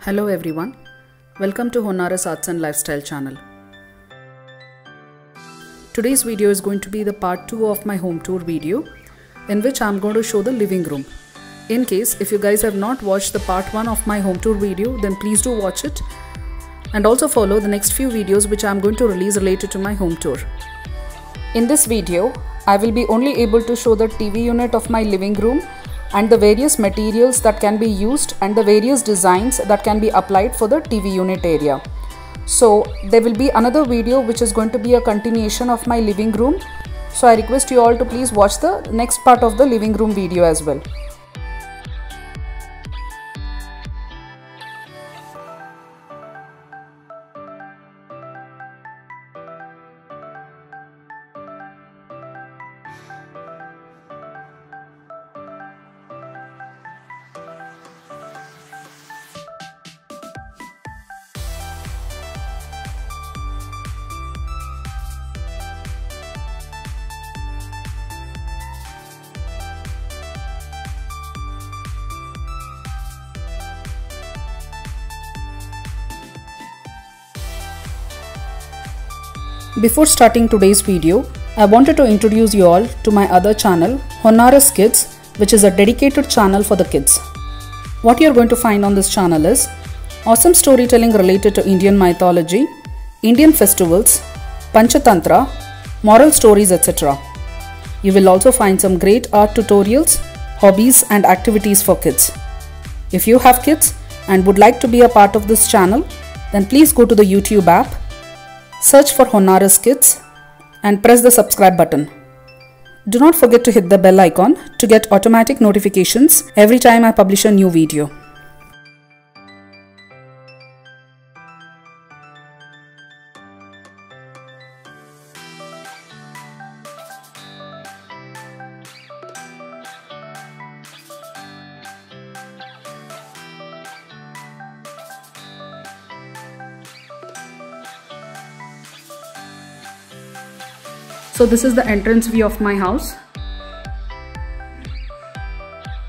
Hello everyone, welcome to Honara's Arts and Lifestyle channel. Today's video is going to be the part 2 of my home tour video, in which I'm going to show the living room. In case if you guys have not watched the part 1 of my home tour video, then please do watch it and also follow the next few videos which I'm going to release related to my home tour. In this video, I will be only able to show the TV unit of my living room and the various materials that can be used and the various designs that can be applied for the TV unit area. So there will be another video which is going to be a continuation of my living room. So I request you all to please watch the next part of the living room video as well. Before starting today's video, I wanted to introduce you all to my other channel, Honara's Kids, which is a dedicated channel for the kids. What you're going to find on this channel is awesome storytelling related to Indian mythology, Indian festivals, Panchatantra, moral stories, etc. You will also find some great art tutorials, hobbies and activities for kids. If you have kids and would like to be a part of this channel, then please go to the YouTube app, search for Honara's Kids and press the subscribe button. Do not forget to hit the bell icon to get automatic notifications every time I publish a new video. So this is the entrance view of my house.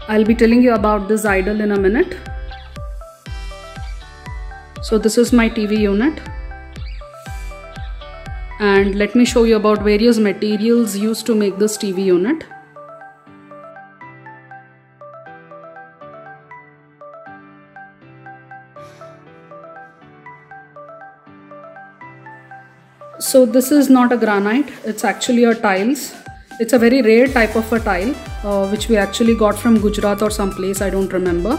I'll be telling you about this idol in a minute. So this is my TV unit. And let me show you about various materials used to make this TV unit. So this is not a granite, it's actually a tiles. It's a very rare type of a tile which we actually got from Gujarat or some place, I don't remember.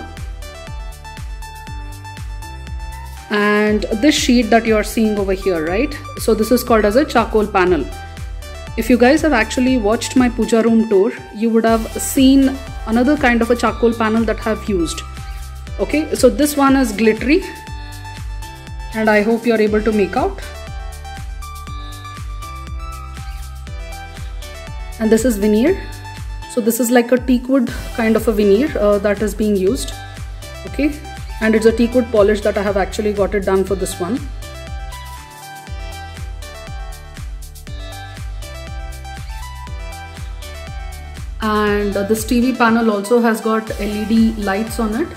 And this sheet that you are seeing over here, right? So this is called as a charcoal panel. If you guys have actually watched my puja room tour, you would have seen another kind of a charcoal panel that I have used. Okay, so this one is glittery and I hope you are able to make out. And this is veneer. So this is like a teakwood kind of a veneer that is being used. Okay, and it's a teakwood polish that I have actually got it done for this one. And this TV panel also has got LED lights on it.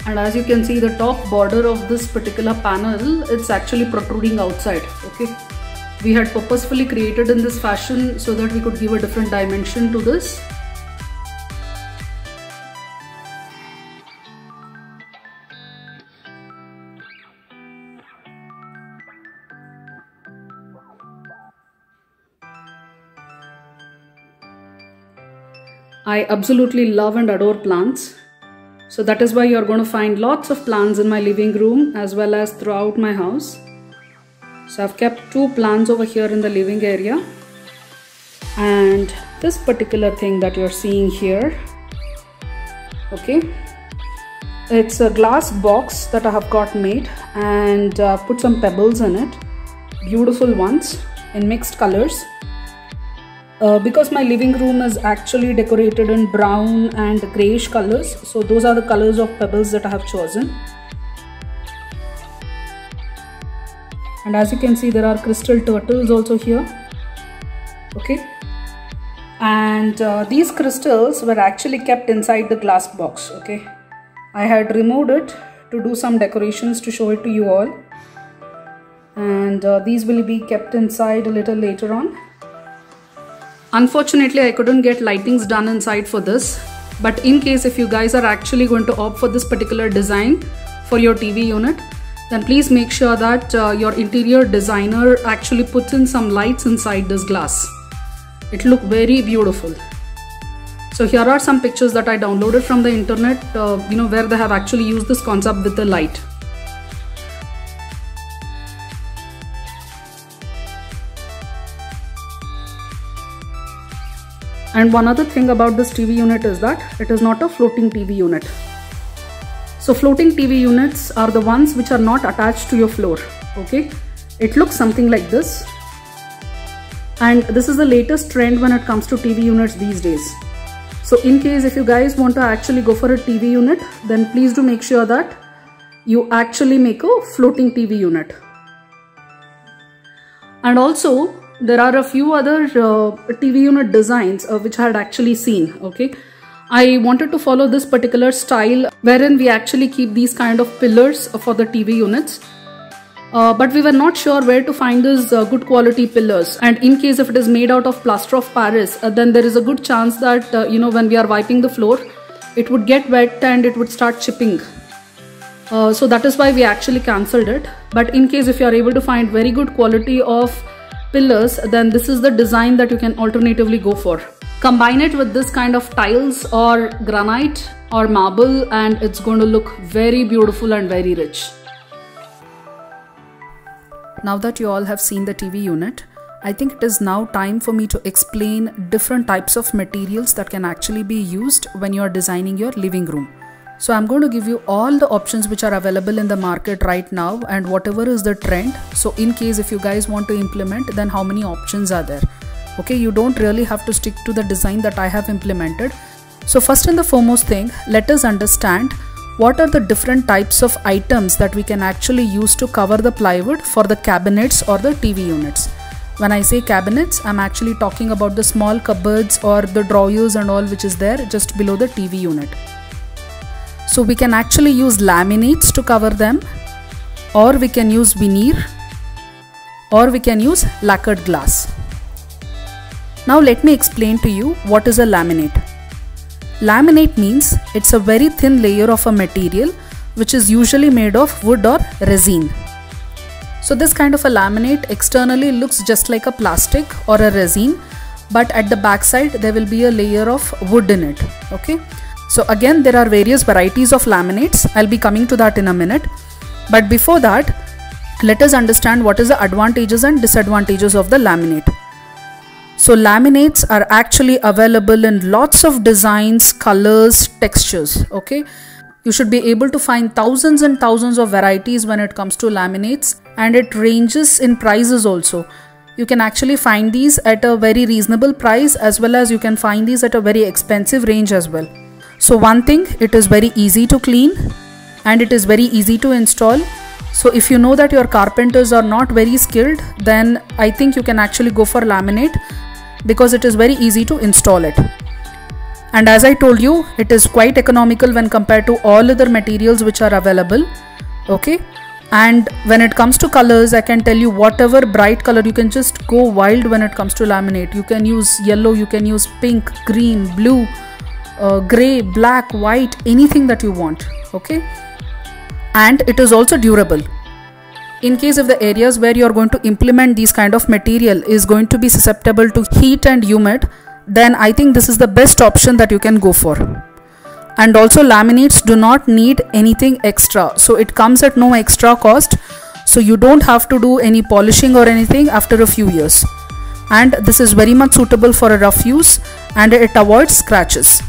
And as you can see, the top border of this particular panel, it's actually protruding outside. Okay. We had purposefully created in this fashion so that we could give a different dimension to this. I absolutely love and adore plants. So that is why you're going to find lots of plants in my living room as well as throughout my house. So I've kept 2 plants over here in the living area, and this particular thing that you're seeing here, okay, it's a glass box that I have got made and put some pebbles in it, beautiful ones in mixed colors. Because my living room is actually decorated in brown and grayish colors, so those are the colors of pebbles that I have chosen. And as you can see, there are crystal turtles also here. Okay, and these crystals were actually kept inside the glass box. Okay, I had removed it to do some decorations to show it to you all. And these will be kept inside a little later on. Unfortunately, I couldn't get lightings done inside for this. But in case if you guys are actually going to opt for this particular design for your TV unit, then please make sure that your interior designer actually puts in some lights inside this glass. It looks very beautiful. So here are some pictures that I downloaded from the internet, where they have actually used this concept with the light. And one other thing about this TV unit is that it is not a floating TV unit. So floating TV units are the ones which are not attached to your floor. Okay, it looks something like this. And this is the latest trend when it comes to TV units these days. So in case if you guys want to actually go for a TV unit, then please do make sure that you actually make a floating TV unit. And also there are a few other TV unit designs which I had actually seen. Okay, I wanted to follow this particular style wherein we actually keep these kind of pillars for the TV units. But we were not sure where to find these good quality pillars, and in case if it is made out of plaster of Paris, then there is a good chance that when we are wiping the floor, it would get wet and it would start chipping. So that is why we actually cancelled it. But in case if you are able to find very good quality of pillars, then this is the design that you can alternatively go for. Combine it with this kind of tiles or granite or marble, and it's going to look very beautiful and very rich. Now that you all have seen the TV unit, I think it is now time for me to explain different types of materials that can actually be used when you are designing your living room. So I'm going to give you all the options which are available in the market right now and whatever is the trend. So in case if you guys want to implement, then how many options are there? Okay, you don't really have to stick to the design that I have implemented. So first and the foremost thing, let us understand what are the different types of items that we can actually use to cover the plywood for the cabinets or the TV units. When I say cabinets, I'm actually talking about the small cupboards or the drawers and all which is there just below the TV unit. So we can actually use laminates to cover them, or we can use veneer, or we can use lacquered glass. Now let me explain to you what is a laminate. Laminate means it's a very thin layer of a material which is usually made of wood or resin. So this kind of a laminate externally looks just like a plastic or a resin, but at the back side there will be a layer of wood in it. Okay. So again, there are various varieties of laminates. I'll be coming to that in a minute. But before that, let us understand what is the advantages and disadvantages of the laminate. So laminates are actually available in lots of designs, colors, textures. Okay. You should be able to find thousands and thousands of varieties when it comes to laminates, and it ranges in prices also. You can actually find these at a very reasonable price, as well as you can find these at a very expensive range as well. So one thing, it is very easy to clean and it is very easy to install. So if you know that your carpenters are not very skilled, then I think you can actually go for laminate because it is very easy to install it. And as I told you, it is quite economical when compared to all other materials which are available. Okay. And when it comes to colors, I can tell you whatever bright color, you can just go wild when it comes to laminate. You can use yellow, you can use pink, green, blue, gray, black, white, anything that you want. Okay. And it is also durable. In case of the areas where you are going to implement these kind of material is going to be susceptible to heat and humid, then I think this is the best option that you can go for. And also laminates do not need anything extra, so it comes at no extra cost, so you don't have to do any polishing or anything after a few years. And this is very much suitable for a rough use and it avoids scratches.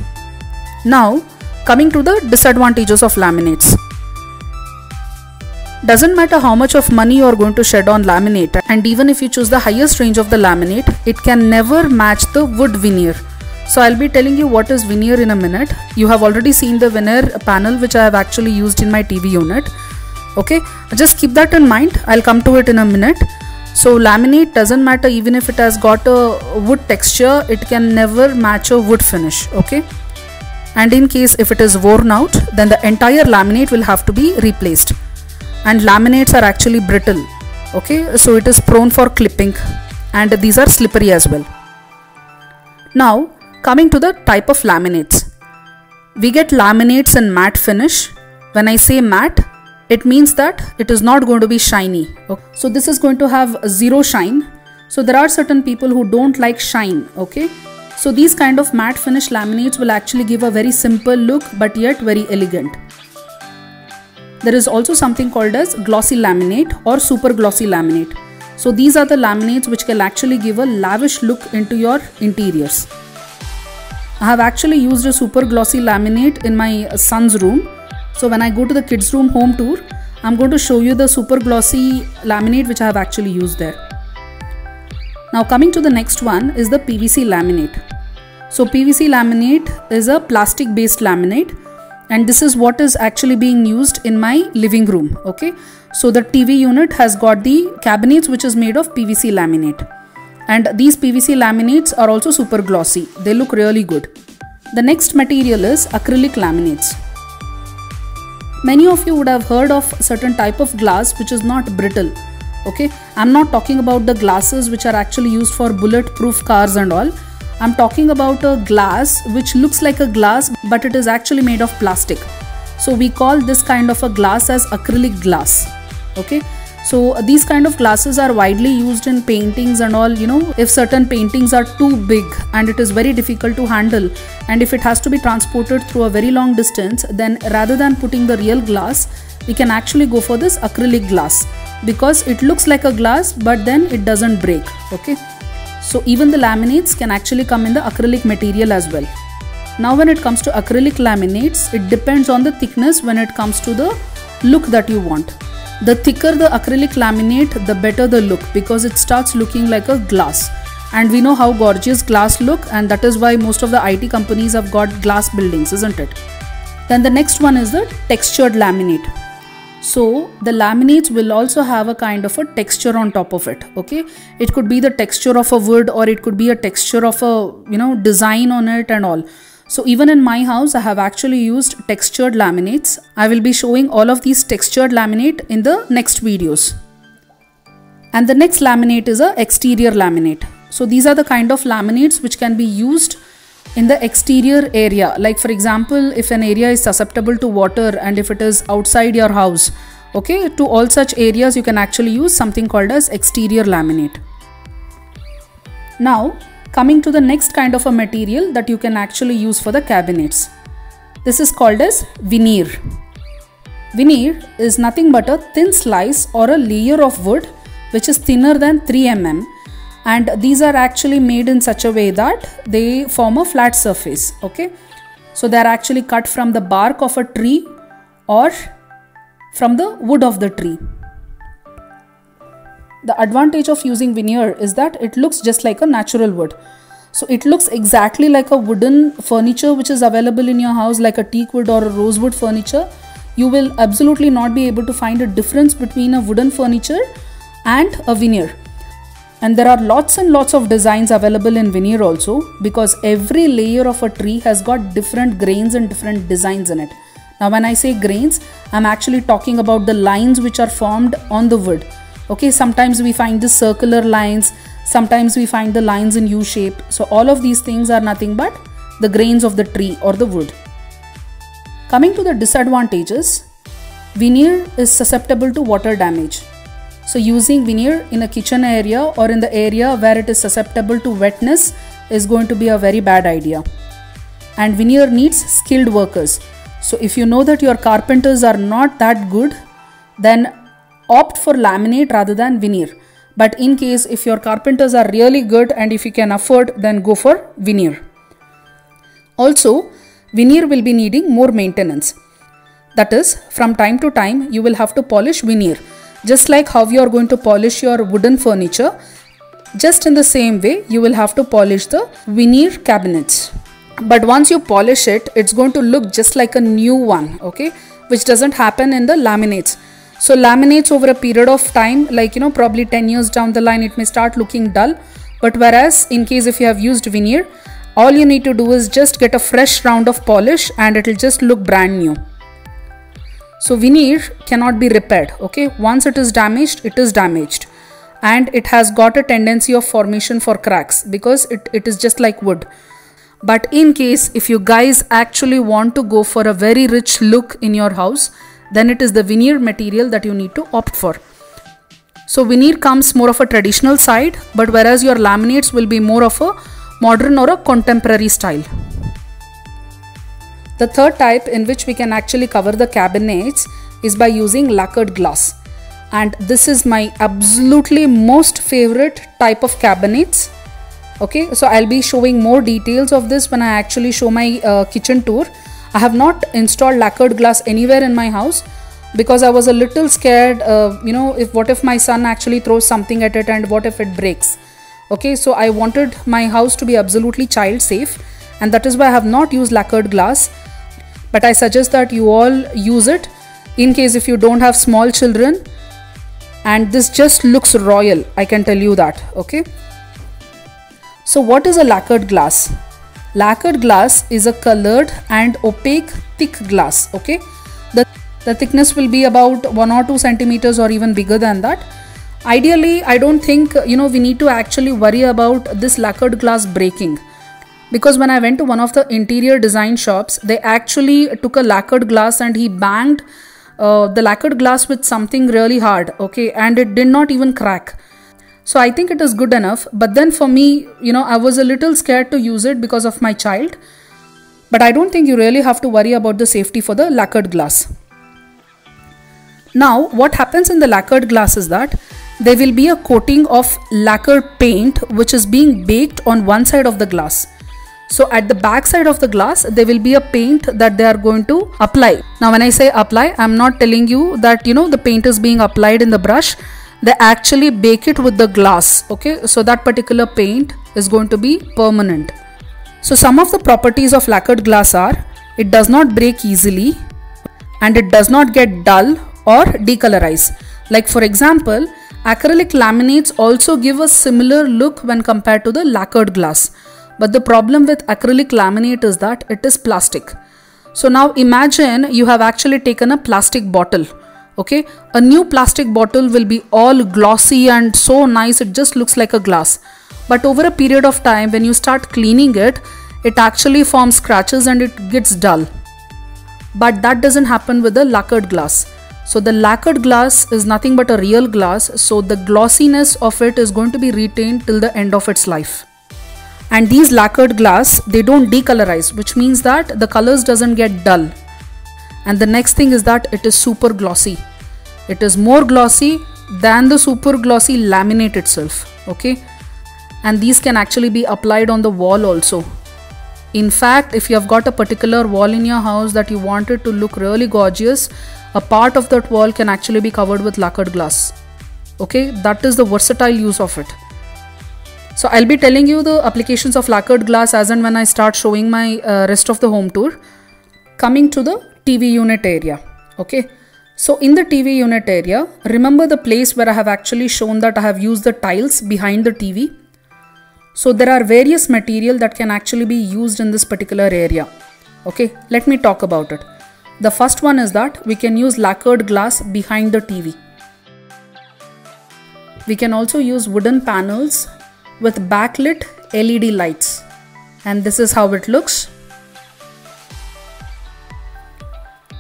Now coming to the disadvantages of laminates. Doesn't matter how much of money you are going to shed on laminate, and even if you choose the highest range of the laminate, it can never match the wood veneer. So I'll be telling you what is veneer in a minute. You have already seen the veneer panel which I have actually used in my TV unit. Okay, just keep that in mind. I'll come to it in a minute. So laminate doesn't matter, even if it has got a wood texture, it can never match a wood finish. Okay. and in case if it is worn out, then the entire laminate will have to be replaced. And laminates are actually brittle, okay, so it is prone for clipping, and these are slippery as well. Now coming to the type of laminates, we get laminates in matte finish. When I say matte, it means that it is not going to be shiny. Okay? So this is going to have zero shine. So there are certain people who don't like shine, okay. So these kind of matte finish laminates will actually give a very simple look but yet very elegant. There is also something called as glossy laminate or super glossy laminate. So these are the laminates which can actually give a lavish look into your interiors. I have actually used a super glossy laminate in my son's room. So when I go to the kids room home tour, I'm going to show you the super glossy laminate which I have actually used there. Now coming to the next one is the PVC laminate. So PVC laminate is a plastic based laminate, and this is what is actually being used in my living room, okay. So the TV unit has got the cabinets which is made of PVC laminate, and these PVC laminates are also super glossy. They look really good. The next material is acrylic laminates. Many of you would have heard of certain type of glass which is not brittle, okay. I'm not talking about the glasses which are actually used for bulletproof cars and all. I'm talking about a glass which looks like a glass but it is actually made of plastic. So we call this kind of a glass as acrylic glass, okay. So these kind of glasses are widely used in paintings and all, you know, if certain paintings are too big and it is very difficult to handle, and if it has to be transported through a very long distance, then rather than putting the real glass, we can actually go for this acrylic glass because it looks like a glass but then it doesn't break, okay. So even the laminates can actually come in the acrylic material as well. Now when it comes to acrylic laminates, it depends on the thickness when it comes to the look that you want. The thicker the acrylic laminate, the better the look, because it starts looking like a glass. And we know how gorgeous glass look, and that is why most of the IT companies have got glass buildings, isn't it? Then the next one is the textured laminate. So the laminates will also have a kind of a texture on top of it, okay. It could be the texture of a wood, or it could be a texture of a, you know, design on it and all. So even in my house, I have actually used textured laminates. I will be showing all of these textured laminate in the next videos. And the next laminate is a exterior laminate. So these are the kind of laminates which can be used in the exterior area. Like for example, if an area is susceptible to water and if it is outside your house, okay, to all such areas you can actually use something called as exterior laminate. Now coming to the next kind of a material that you can actually use for the cabinets. This is called as veneer. Veneer is nothing but a thin slice or a layer of wood which is thinner than 3 mm, and these are actually made in such a way that they form a flat surface, okay. So they are actually cut from the bark of a tree or from the wood of the tree. The advantage of using veneer is that it looks just like a natural wood. So it looks exactly like a wooden furniture which is available in your house, like a teak wood or a rosewood furniture. You will absolutely not be able to find a difference between a wooden furniture and a veneer. And there are lots and lots of designs available in veneer also, because every layer of a tree has got different grains and different designs in it. Now when I say grains, I'm actually talking about the lines which are formed on the wood. Okay, sometimes we find the circular lines, sometimes we find the lines in U shape. So all of these things are nothing but the grains of the tree or the wood. Coming to the disadvantages, veneer is susceptible to water damage. So using veneer in a kitchen area or in the area where it is susceptible to wetness is going to be a very bad idea. And veneer needs skilled workers. So if you know that your carpenters are not that good, then opt for laminate rather than veneer. But in case if your carpenters are really good and if you can afford, then go for veneer. Also, veneer will be needing more maintenance. That is, from time to time you will have to polish veneer. Just like how you are going to polish your wooden furniture, just in the same way you will have to polish the veneer cabinets. But once you polish it, it's going to look just like a new one, okay, which doesn't happen in the laminates. So laminates over a period of time, like probably 10 years down the line, it may start looking dull. But whereas in case if you have used veneer, All you need to do is just get a fresh round of polish and it will just look brand new. So veneer cannot be repaired, okay? Once it is damaged, it is damaged. And it has got a tendency of formation for cracks because it is just like wood. But in case if you guys actually want to go for a very rich look in your house, then it is the veneer material that you need to opt for. So veneer comes more of a traditional side, but whereas your laminates will be more of a modern or a contemporary style. The third type in which we can actually cover the cabinets is by using lacquered glass. And this is my absolutely most favorite type of cabinets. Okay, so I'll be showing more details of this when I actually show my kitchen tour. I have not installed lacquered glass anywhere in my house because I was a little scared, what if my son actually throws something at it and what if it breaks. Okay, so I wanted my house to be absolutely child safe, and that is why I have not used lacquered glass. But I suggest that you all use it in case if you don't have small children. And this just looks royal, I can tell you that, okay? So what is a lacquered glass? Lacquered glass is a colored and opaque thick glass, okay? The thickness will be about 1 or 2 centimeters or even bigger than that. Ideally, I don't think, we need to actually worry about this lacquered glass breaking. Because when I went to one of the interior design shops, they actually took a lacquered glass and he banged the lacquered glass with something really hard, okay, and it did not even crack. So I think it is good enough. But then for me, I was a little scared to use it because of my child. But I don't think you really have to worry about the safety for the lacquered glass. Now, what happens in the lacquered glass is that there will be a coating of lacquer paint which is being baked on one side of the glass. So at the back side of the glass, there will be a paint that they are going to apply. Now when I say apply, I'm not telling you that the paint is being applied in the brush. They actually bake it with the glass, okay? So that particular paint is going to be permanent. So some of the properties of lacquered glass are, it does not break easily and it does not get dull or decolorize. Like for example, acrylic laminates also give a similar look when compared to the lacquered glass. But the problem with acrylic laminate is that it is plastic. So now imagine you have actually taken a plastic bottle. Okay, a new plastic bottle will be all glossy and so nice, it just looks like a glass. But over a period of time, when you start cleaning it, it actually forms scratches and it gets dull. But that doesn't happen with the lacquered glass. So the lacquered glass is nothing but a real glass. So the glossiness of it is going to be retained till the end of its life. And these lacquered glass, they don't decolorize, which means that the colors doesn't get dull. And the next thing is that it is super glossy. It is more glossy than the super glossy laminate itself, okay? And these can actually be applied on the wall also. In fact, if you have got a particular wall in your house that you want it to look really gorgeous, a part of that wall can actually be covered with lacquered glass. Okay, that is the versatile use of it. So I'll be telling you the applications of lacquered glass as and when I start showing my rest of the home tour. Coming to the TV unit area. Okay, so in the TV unit area, remember the place where I have actually shown that I have used the tiles behind the TV. So there are various material that can actually be used in this particular area. Okay, let me talk about it. The first one is that we can use lacquered glass behind the TV. We can also use wooden panels with backlit LED lights, and this is how it looks.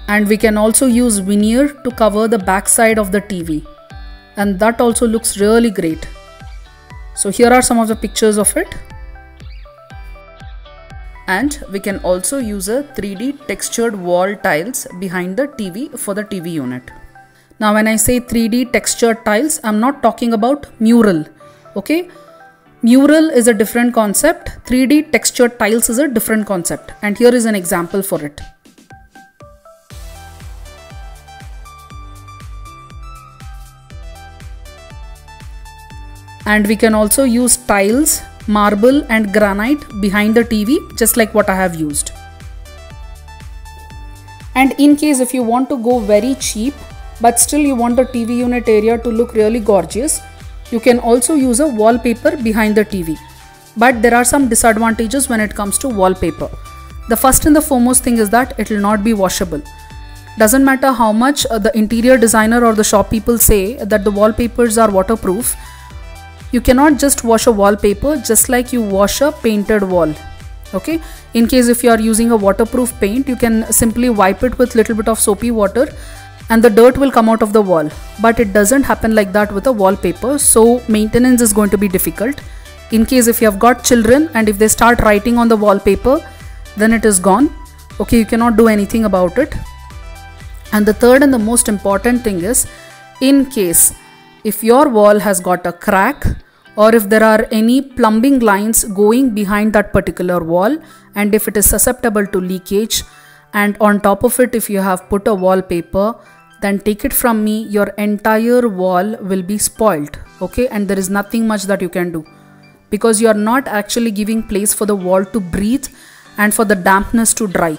And we can also use veneer to cover the back side of the TV, and that also looks really great. So here are some of the pictures of it. And we can also use a 3D textured wall tiles behind the TV for the TV unit. Now when I say 3D textured tiles, I'm not talking about mural. Okay, mural is a different concept. 3D textured tiles is a different concept. And here is an example for it. And we can also use tiles, marble and granite behind the TV, just like what I have used. And in case if you want to go very cheap, but still you want the TV unit area to look really gorgeous, you can also use a wallpaper behind the TV. But there are some disadvantages when it comes to wallpaper. The first and the foremost thing is that it will not be washable. Doesn't matter how much the interior designer or the shop people say that the wallpapers are waterproof, you cannot just wash a wallpaper just like you wash a painted wall. Okay, in case if you are using a waterproof paint, you can simply wipe it with little bit of soapy water and the dirt will come out of the wall. But it doesn't happen like that with a wallpaper, so maintenance is going to be difficult. In case if you have got children and if they start writing on the wallpaper, then it is gone. Okay, you cannot do anything about it. And the third and the most important thing is, in case if your wall has got a crack or if there are any plumbing lines going behind that particular wall and if it is susceptible to leakage, and on top of it if you have put a wallpaper, then take it from me, your entire wall will be spoiled. Okay, and there is nothing much that you can do because you are not actually giving place for the wall to breathe and for the dampness to dry.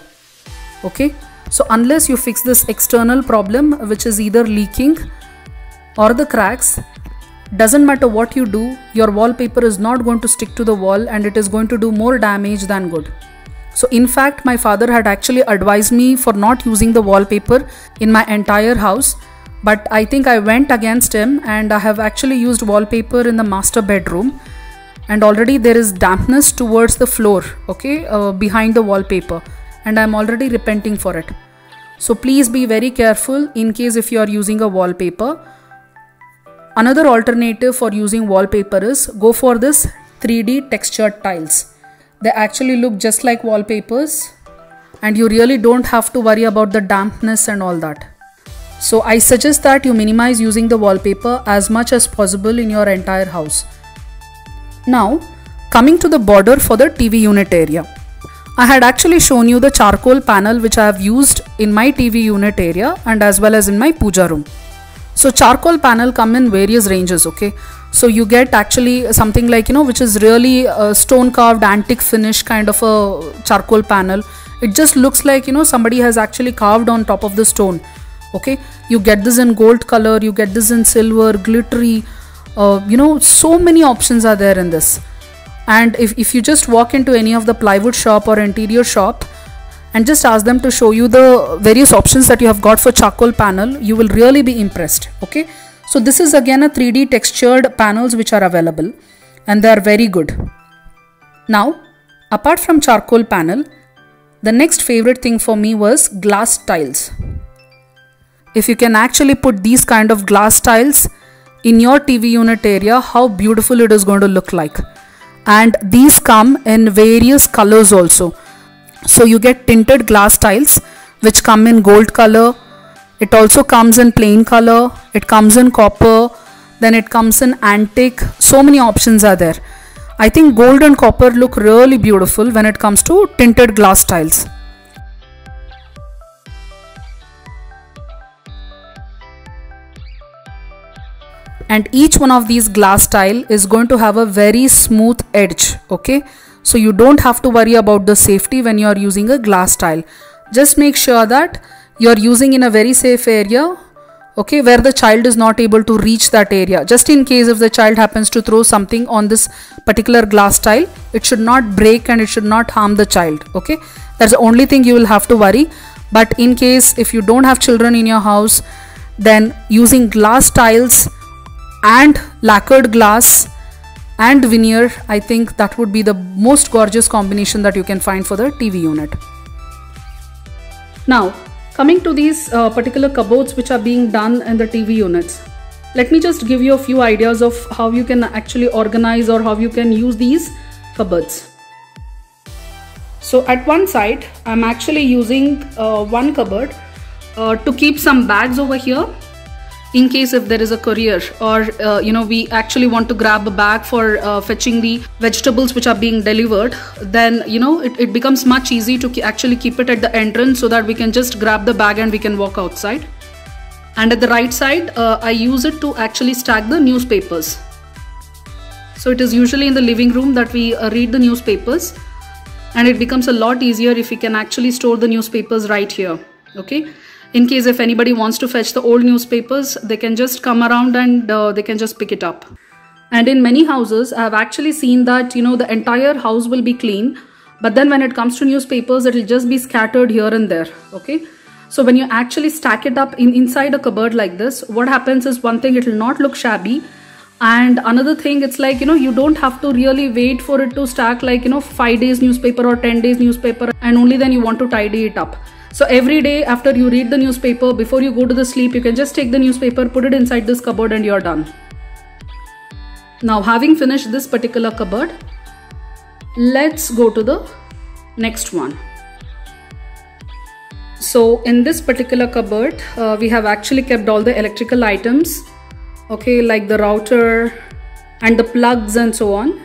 Okay, so unless you fix this external problem, which is either leaking or the cracks, doesn't matter what you do, your wallpaper is not going to stick to the wall and it is going to do more damage than good. So in fact, my father had actually advised me for not using the wallpaper in my entire house, but I think I went against him and I have actually used wallpaper in the master bedroom, and already there is dampness towards the floor, okay, behind the wallpaper, and I'm already repenting for it. So please be very careful in case if you are using a wallpaper. Another alternative for using wallpaper is go for this 3D textured tiles. They actually look just like wallpapers and you really don't have to worry about the dampness and all that. So I suggest that you minimize using the wallpaper as much as possible in your entire house. Now, coming to the border for the TV unit area. I had actually shown you the charcoal panel which I have used in my TV unit area and as well as in my puja room. So charcoal panel come in various ranges, okay. So you get actually something like, which is really a stone carved antique finish kind of a charcoal panel. It just looks like, somebody has actually carved on top of the stone. Okay, you get this in gold color, you get this in silver, glittery, so many options are there in this. And if you just walk into any of the plywood shop or interior shop and just ask them to show you the various options that you have got for charcoal panel, you will really be impressed. Okay, so this is again a 3D textured panels which are available and they are very good. Now, apart from charcoal panel, the next favorite thing for me was glass tiles. If you can actually put these kind of glass tiles in your TV unit area, how beautiful it is going to look like. And these come in various colors also. So you get tinted glass tiles which come in gold color. It also comes in plain color. It comes in copper. Then it comes in antique. So many options are there. I think gold and copper look really beautiful when it comes to tinted glass tiles. And each one of these glass tile is going to have a very smooth edge. Okay, so you don't have to worry about the safety when you are using a glass tile. Just make sure that you are using in a very safe area, okay, where the child is not able to reach that area. Just in case if the child happens to throw something on this particular glass tile, it should not break and it should not harm the child. Okay, that's the only thing you will have to worry. But in case if you don't have children in your house, then using glass tiles and lacquered glass and veneer, I think that would be the most gorgeous combination that you can find for the TV unit. Now, coming to these particular cupboards which are being done in the TV units, let me just give you a few ideas of how you can actually organize or how you can use these cupboards. So at one side, I'm actually using one cupboard to keep some bags over here. In case if there is a courier or we actually want to grab a bag for fetching the vegetables which are being delivered, then it becomes much easy to actually keep it at the entrance so that we can just grab the bag and we can walk outside. And at the right side, I use it to actually stack the newspapers. So it is usually in the living room that we read the newspapers, and it becomes a lot easier if we can actually store the newspapers right here. Okay, in case if anybody wants to fetch the old newspapers, they can just come around and they can just pick it up. And in many houses, I have actually seen that, the entire house will be clean, but then when it comes to newspapers, it will just be scattered here and there. Okay. So when you actually stack it up inside a cupboard like this, what happens is, one thing, it will not look shabby. And another thing, it's like, you don't have to really wait for it to stack like, 5 days newspaper or 10 days newspaper, and only then you want to tidy it up. So every day after you read the newspaper, before you go to the sleep, you can just take the newspaper, put it inside this cupboard, and you're done. Now, having finished this particular cupboard, let's go to the next one. So in this particular cupboard, we have actually kept all the electrical items, okay, like the router and the plugs and so on.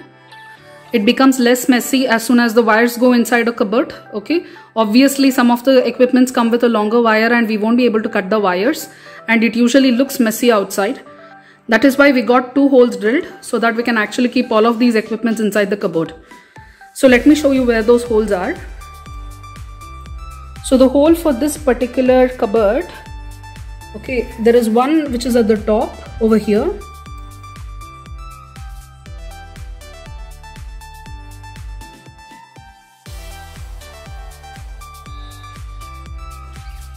It becomes less messy as soon as the wires go inside a cupboard. Okay, obviously some of the equipments come with a longer wire and we won't be able to cut the wires, and it usually looks messy outside. That is why we got 2 holes drilled, so that we can actually keep all of these equipments inside the cupboard. So let me show you where those holes are. So the hole for this particular cupboard, okay, there is one which is at the top over here.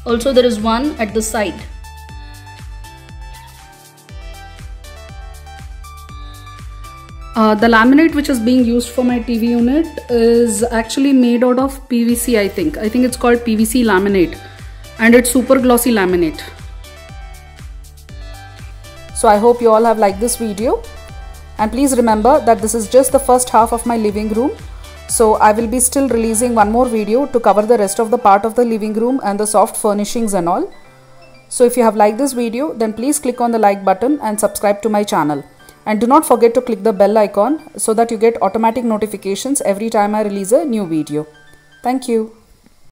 Also there is one at the side. The laminate which is being used for my TV unit is actually made out of PVC, I think. I think it's called PVC laminate, and it's super glossy laminate. So I hope you all have liked this video, and please remember that this is just the first half of my living room. So I will be still releasing one more video to cover the rest of the part of the living room and the soft furnishings and all. So if you have liked this video, then please click on the like button and subscribe to my channel. And do not forget to click the bell icon so that you get automatic notifications every time I release a new video. Thank you.